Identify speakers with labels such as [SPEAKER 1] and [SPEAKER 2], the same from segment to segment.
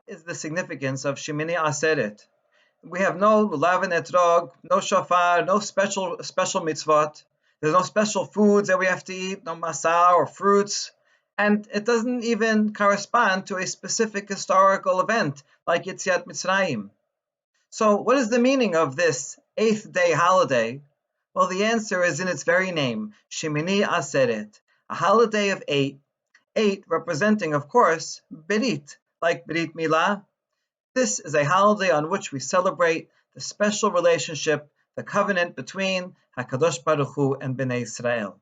[SPEAKER 1] Is the significance of Shemini Aseret. We have no lulav and etrog, no shofar, no special mitzvot. There's no special foods that we have to eat, no masa or fruits, and it doesn't even correspond to a specific historical event like Yetziat Mitzrayim. So, what is the meaning of this eighth day holiday? Well, the answer is in its very name, Shemini Aseret, a holiday of eight. Eight representing, of course, Berit, like Berit Milah. This is a holiday on which we celebrate the special relationship, the covenant between HaKadosh Baruch Hu and Bnei Israel.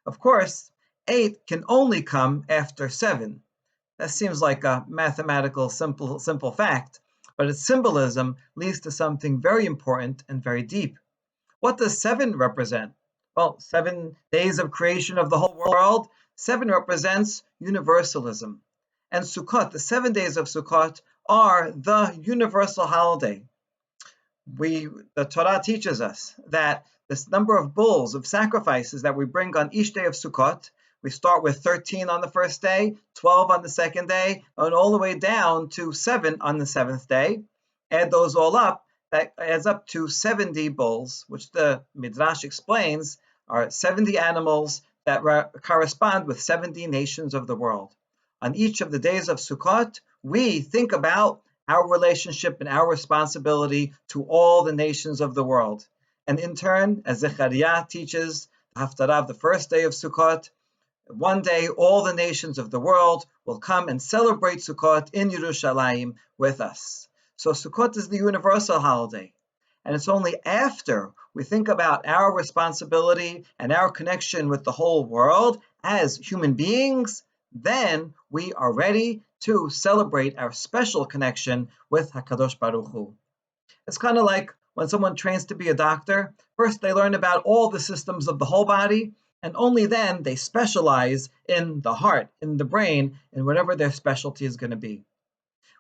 [SPEAKER 1] Of course, 8 can only come after 7. That seems like a mathematical simple fact, but its symbolism leads to something very important and very deep. What does 7 represent? Well, 7 days of creation of the whole world. 7 represents universalism. And Sukkot, the 7 days of Sukkot, are the universal holiday. The Torah teaches us that this number of bulls, of sacrifices that we bring on each day of Sukkot, we start with 13 on the first day, 12 on the second day, and all the way down to 7 on the seventh day. Add those all up, that adds up to 70 bulls, which the Midrash explains are 70 animals that correspond with 70 nations of the world. On each of the days of Sukkot, we think about our relationship and our responsibility to all the nations of the world. And in turn, as Zechariah teaches, the Haftarah of the first day of Sukkot, one day all the nations of the world will come and celebrate Sukkot in Yerushalayim with us. So Sukkot is the universal holiday. And it's only after we think about our responsibility and our connection with the whole world as human beings, then we are ready to celebrate our special connection with HaKadosh Baruch Hu. It's kind of like when someone trains to be a doctor. First, they learn about all the systems of the whole body, and only then they specialize in the heart, in the brain, in whatever their specialty is going to be.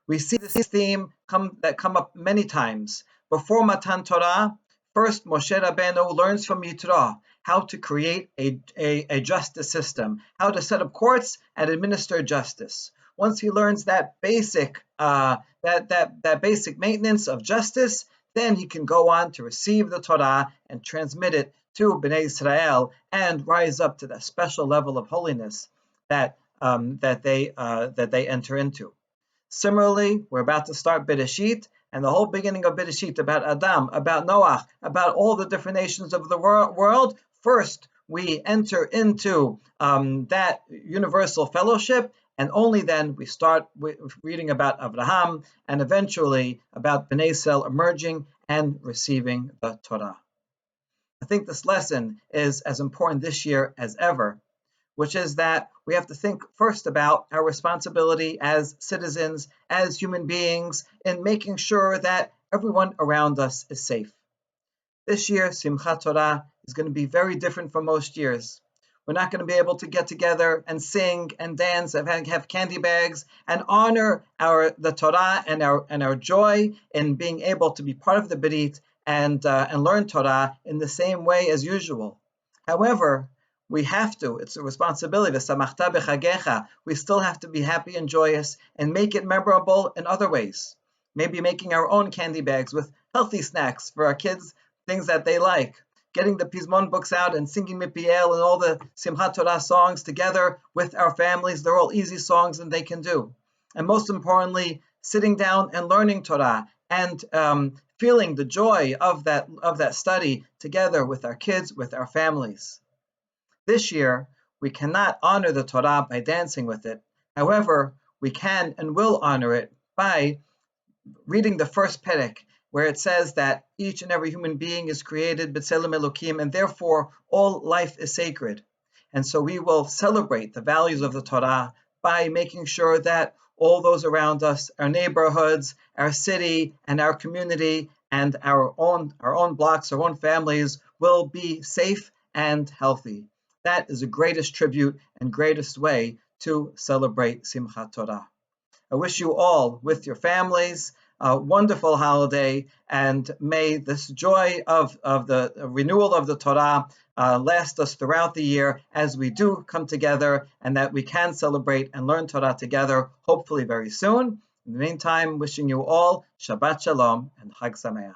[SPEAKER 1] We see this theme come up many times. Before Matan Torah, first Moshe Rabbeinu learns from Yitro how to create a justice system, how to set up courts and administer justice. Once he learns that basic basic maintenance of justice, then he can go on to receive the Torah and transmit it to Bnei Israel and rise up to that special level of holiness that they enter into. Similarly, we're about to start Bereshit, and the whole beginning of Bereshit about Adam, about Noach, about all the different nations of the world. First, we enter into that universal fellowship, and only then we start reading about Abraham and eventually about Bnei Israel emerging and receiving the Torah. I think this lesson is as important this year as ever, which is that we have to think first about our responsibility as citizens, as human beings, in making sure that everyone around us is safe. This year, Simhat Torah is going to be very different from most years. We're not going to be able to get together and sing and dance and have candy bags and honor the Torah and our joy in being able to be part of the Berit and learn Torah in the same way as usual. However, we have to, it's a responsibility, v'samachta b'chagecha. We still have to be happy and joyous and make it memorable in other ways. Maybe making our own candy bags with healthy snacks for our kids, things that they like. Getting the Pizmon books out and singing Mipiel and all the Simhat Torah songs together with our families. They're all easy songs and they can do. And most importantly, sitting down and learning Torah and feeling the joy of that study together with our kids, with our families. This year, we cannot honor the Torah by dancing with it. However, we can and will honor it by reading the first perek, where it says that each and every human being is created b'tselem Elokim, and therefore all life is sacred. And so we will celebrate the values of the Torah by making sure that all those around us, our neighborhoods, our city, and our community, and our own blocks, our own families will be safe and healthy. That is the greatest tribute and greatest way to celebrate Simchat Torah. I wish you all, with your families, a wonderful holiday, and may this joy of the renewal of the Torah last us throughout the year as we do come together, and that we can celebrate and learn Torah together, hopefully very soon. In the meantime, wishing you all Shabbat Shalom and Chag Sameach.